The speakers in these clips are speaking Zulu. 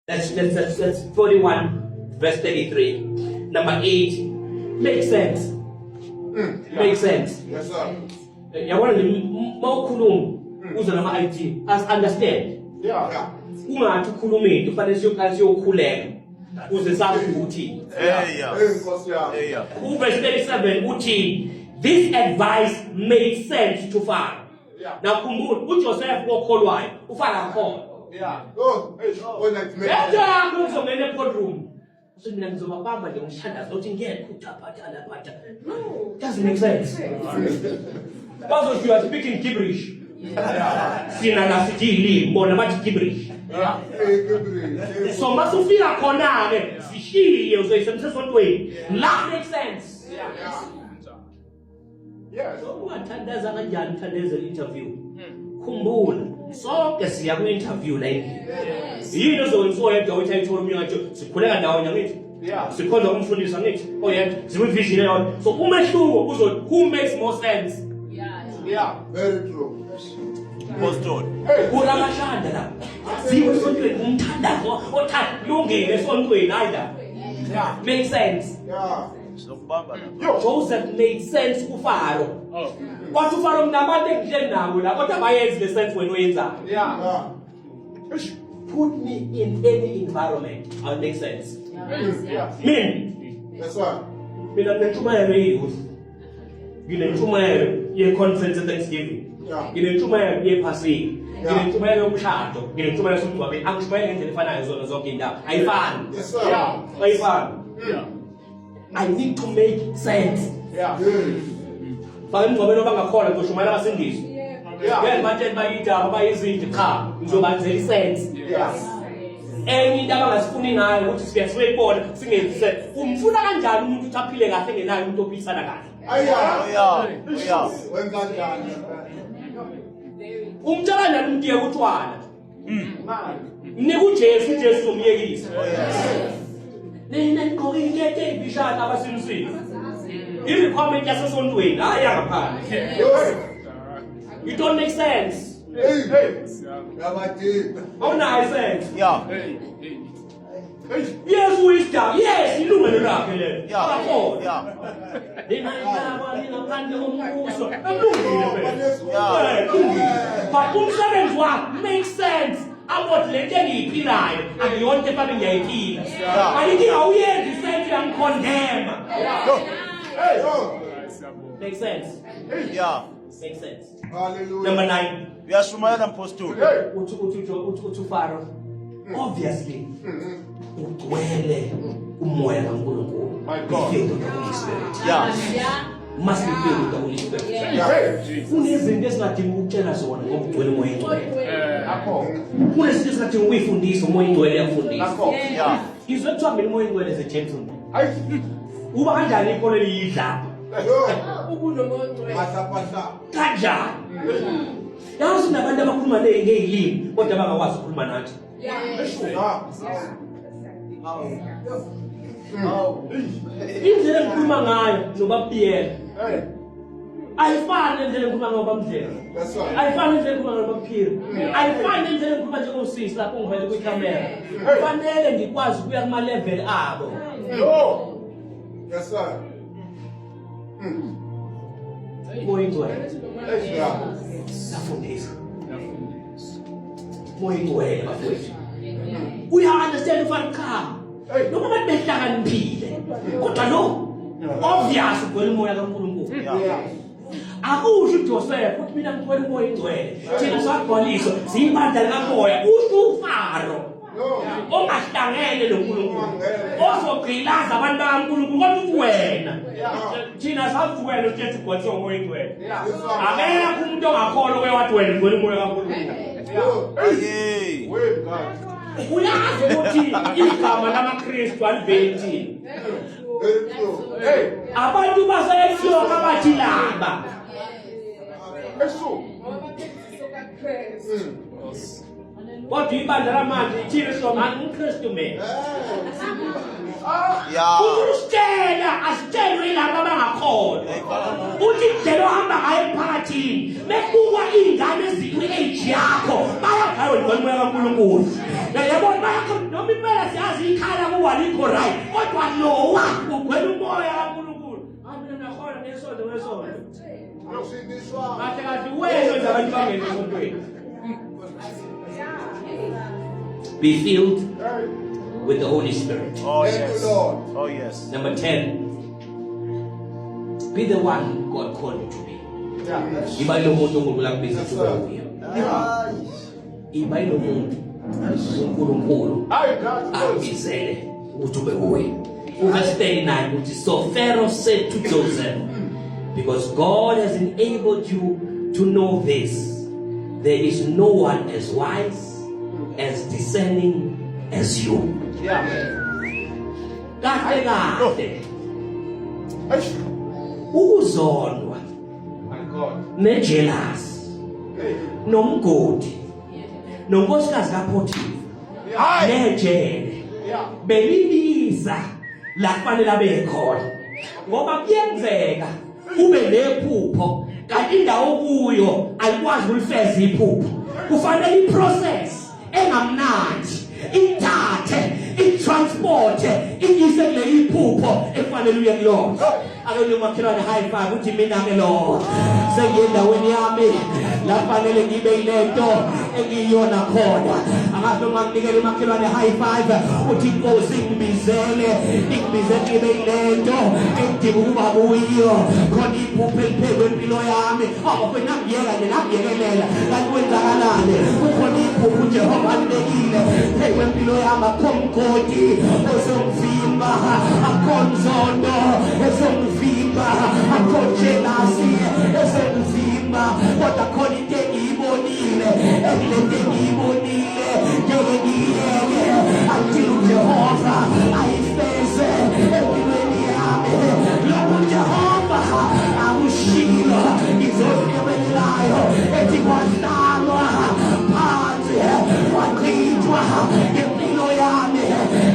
That's 41 verse 33. Number 8 makes sense. Makes sense. Yes, sir. Yabona mawukhuluma uze nama IT as understand. Yeah. Ungathi ukhuluma into kufanele siyokhuleka uze sazi ukuthi. Verse 37 uthi this advice made sense to Pharaoh. Now khumbula uJoseph okholwayo uFaro akholwa. Yeah. Oh, that makes Yena kuzongena ecourtroom. So mina ngizobabamba nje ngishanda ukuthi ngeke uthaphathala phatha. No, doesn't make sense. Because you are speaking gibberish. Sina la sijili mbona bathi gibberish. So masufika khona ke sishiye uzoyisemsesontweni. La makes sense. Yes. So ungathandaza kanjani uthandeze interview. Khumbula sonke siya ku interview la endlini. Yini ozokwenziwa yedwa uthi ayithola umnyango sikhuleka ndawonye ngithi. Sikhonza umfundisi ngithi oyedwa ziwivision yona. So umehluko who makes more sense. Yeah. Very true. Pastor. Uramashanda la. Siwe esontweni umthandazo othanda lungile esontweni ayida. Yeah. Makes sense. Yeah. Joseph made sense kuFaro. Kwathi uFaro mnabantu engidle nabo la kodwa bayenzi le sense wena oyenzayo. Yeah. Put me in any environment, I'll make sense. Yeah. Yes, sir. Mina nginentshumayelo yeyouth. Nginentshumayelo ye-conference Thanksgiving. Nginentshumayelo yephasika. Nginentshumayelo yomshado. Nginentshumayelo somngcwabeni. Angishumayeli ngendlela efanayo zona zonke indawo. Ayifani. Yes, sir. Ayifani. I need to make sense. Yeah. Faka emngcwabeni abangakhona ngizoshumayela abasindisi. Ngeke batshele bayidaba bayizinto cha ngizobenzela isense. Enye into abangasifuni ngayo ukuthi sifike siyibona singenzise umfuna kanjani umuntu uthi aphile kahle engenayo umuntu ophilisana kahle. Wenza kanjani? Umtshela kanjani umuntu yekutshwana. Mnika uJesu uzomyekisa. Nina niqoke into ebishana abasimsini. I-requirement yasesontweni hayi yangaphandle. You don't make sense. Hey. How nice sense. Yeah. Yes, wisdom. Yes, ilungelo lakhe lelo. Yeah. Nina ngaphandle kombuso. But umsebenzi wakho makes sense. About le nto engiyiphilayo akuyonto efana ngiyayiphila. Ayithi awuyenzi isense uyangikondema. Makes sense. Yeah. Makes sense. Hallelujah. Number 9. Uyashumayela mpostoli. Uthi Pharaoh. Obviously. Ugcwele umoya kaNkulunkulu. My God. Filled with the Holy Spirit. Yeah. Must be filled with the Holy Spirit. Kunezinto esingadinga ukutshela zona ngoba ugcwele umoya engcwele. Kunezinto esingadinga ukuyifundisa umoya engcwele yakufundisa. Yeah. Izwe kuthiwa mina umoya engcwele is a gentleman. Uba kanjani ikolo liyidlapha? Kanjani? Yazi nabantu abakhuluma ngezilimi kodwa bangakwazi ukukhuluma nathi. Indlela engikhuluma ngayo nobabiyela. Ayifani indlela engikhuluma ngayo bamdlela. Ayifani indlela engikhuluma ngayo baphila. Ayifani indlela engikhuluma njengosisi lapho ngivele kwicamera. Kufanele ngikwazi ukuya kuma level abo. Yes, sir. Moya engcwele. Safundisa. Moya engcwele bafowethu. Uya-understand ufana cha. Noma abantu behlakaniphile. Kodwa lo obvious ugcwele umoya kaNkulunkulu. Akusho uJoseph uthi mina ngigcwele umoya engcwele. Thina sagcwaliswa siyibandla likamoya. Usho uFaro. Ongahlangene noNkulunkulu. Ozogqilaza abantu bakaNkulunkulu kodwa wena. Thina sathi wena uThethu ugcwaliswa umoya engcwele. Akekho umuntu ongakholwa owathi wena ugcwele umoya kaNkulunkulu. Hey. Uyazi ukuthi igama lamaKristu alivethi. Abantu baseyoka bathi laba. Kodwa ibandla lamanje ithile somani uKristu mina. Yeah. Usitshela asitshelwe laba abangakholwa. Uthi indlela ohamba ngayo emphakathini, bekukwa ingane ezikwi-age yakho, bayagayo ngomoya kaNkulunkulu. yabona bayakho noma impela siyazi ikhala kuba likho right kodwa Noah ugwela umoya kaNkulunkulu mina nakhona nesonto kahle kahle wena abantu bangene emontweni. Be filled with the Holy Spirit. Oh yes. Oh yes. Number 10. Be the one God called you to be. Iba ilo muntu uNkulunkulu akubiza ukuba uye. Iba ilo muntu uNkulunkulu akubizele ukuthi ube uye. Verse 39 which is so Pharaoh said to Joseph, because God has enabled you to know this, there is no one as wise, as discerning as you. Kahle kahle ukuzonwa nejealous nomgodi nonkosikazi kaPhothifar nejele beliliza la kufanele abe khona ngoba kuyenzeka ube nephupho kanti indawo kuyo ayikwazi ulifeza iphupho kufanele iprocess engamnandi ithathe itransporte iyise kuleli iphupho efanele uye kulona akuyona makhelwane high five uthi mina ke lo sengiyendaweni yami la fanele ngibe ilento engiyona khona akahle ungamnikele makhelwane high five uthi inkosi ngibizele ngibe ilento engidinga ukuba kuyo khona iphupho eliphezulu empilo yami wena ngiyekelela kanti kwenzakalani kukhona iphupho uJehova alibekile empilo yami akhomkhodi ozongivimba akhonzondo ezongivimba akhojelasi ezongivimba kodwa khona into engiyibonile engilente ngiyibonile ngiyeke until uJehova ayifeze empilweni yami lokhu uJehova akushilo izofikelelayo ethi kwadlalwa phansi kwaqithwa impilo yami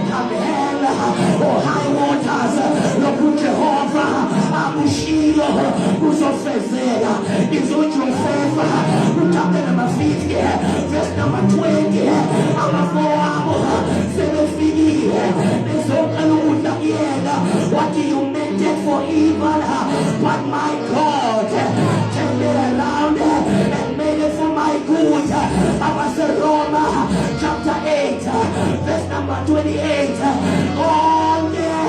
kamela oh high waters lokhu uJehova akushilo kuzofezeka izojofeva chapter number 50 verse number 20 amafowabo sebefikile bezocela ukudla kuyena what you meant it for evil but my God turned it around and made it for my good. Roma chapter 8 verse number 28 oh yeah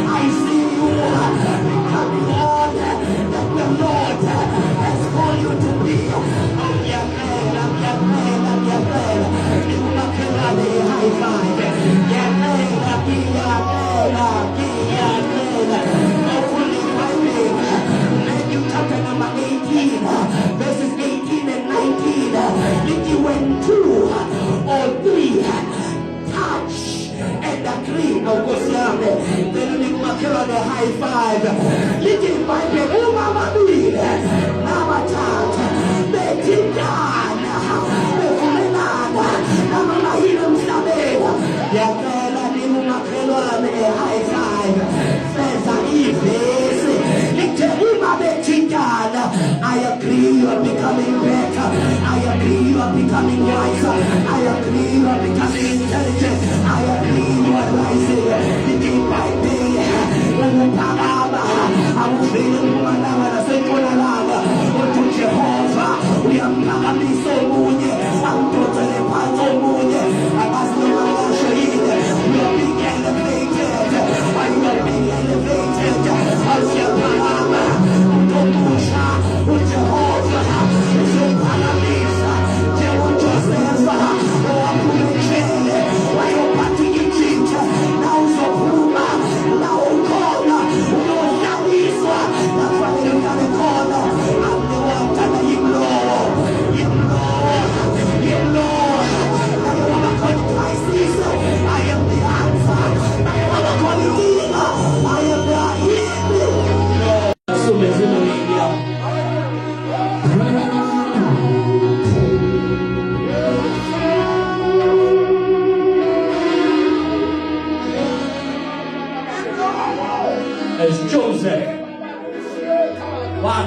I see you coming on that the Lord has called you to be. High five. Matthew chapter number 18, verses 18 and 19. If when 2 or 3 touch and agree, of course, then you make a high five. Little Bible, Mama Bill, Mama Tat, Betty Dan, Mama Hiram Sabela, Yakela, Nimumakelone, high five. Says Eves, Little Betty Dan. I agree, you are becoming better. I agree, you are becoming wiser. I agree, you are becoming intelligent. I agree, you are rising. Day by day, when the Parama, I will feel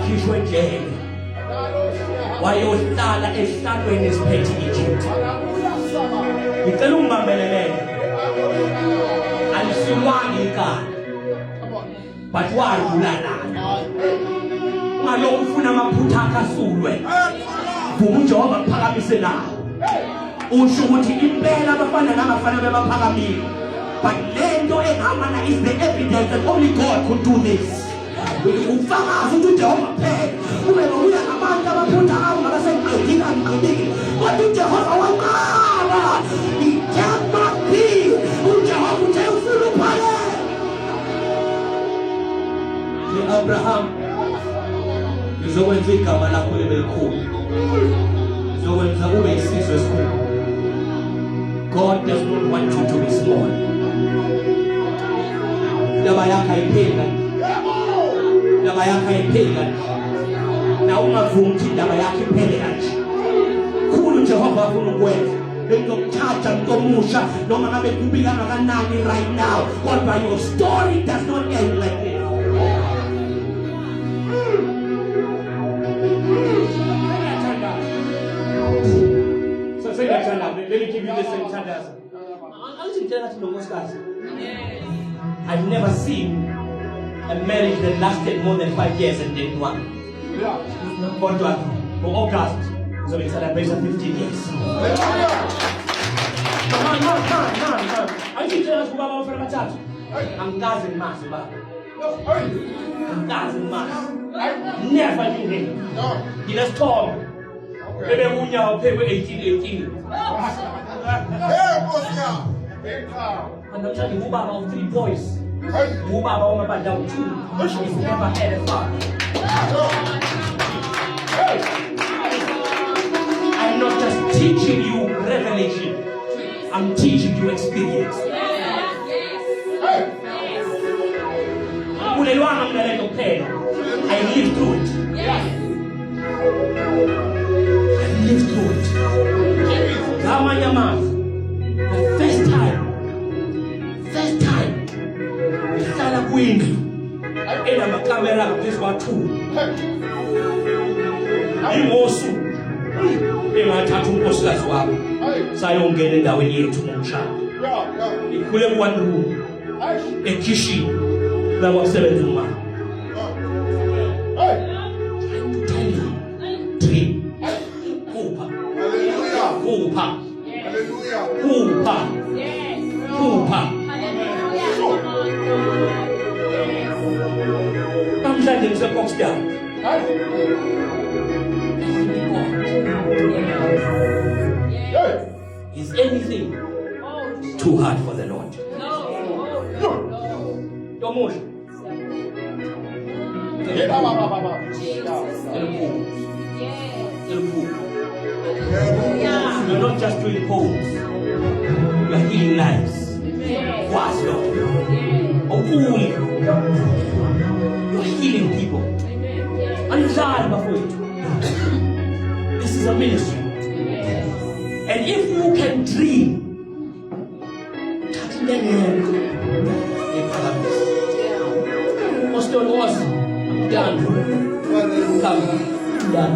wakhishwa ejele wayohlala ehlalweni esiphethe Egypt. Ngicela ungibambelelele. Alisulwanga ikhaya but wadlula nayo. Ngalokho ufuna amaphutha akho asulwe. Vuma uJehova kuphakamise nawo. Usho ukuthi impela abafana nabafana bebaphakamile. But lento ehamba na is the evidence that only God could do this. Ufakazi ukuthi uJehova phela. Ube uya abantu abaphutha awo ngabasenqedile anqedile. Kodwa uJehova waqala. It cannot be. uJehova uthe ufuna uphale. Abraham izokwenza igama lakho libe likhulu. Izokwenza ube isizwe esikhulu. God does not want you to be small. Ndaba yakho ayipheli. Ndaba yakho ayipheli. Na ungavumi ukuthi indaba yakho iphele kanje. Khulu uJehova afuna ukwenza. Lokuthatha ngomusha noma ngabe kubika kangakanani right now. Kodwa your story does not end like this. Let me give you this in Tandaza. I've never seen a marriage that lasted more than 5 years and then one. For August, so we celebrate 15 years. I'm cousin Mas, I'm cousin Mas. Never knew him. He just told me. Maybe we now pay with 18. And I'm telling you, Baba of 3 boys. Baba on my down 2. He's never had a father. I'm not just teaching you revelation. I'm teaching you experience. I live through it. Live through it. The first time, ngihlala kwindlu enamakamera ngaphezu kwa2. Ingosu engathatha unkosikazi wami sayongena endaweni yethu ngomshado. Ikhule ku1 room ekitchen la wasebenza uma. I'm letting the box down. Is anything too hard for the Lord? Don't move. You're not just doing poems. You're healing lives. What's Lord? You're healing people. And this is a ministry. And if you can dream, touching the hand, I'm done. Come, done.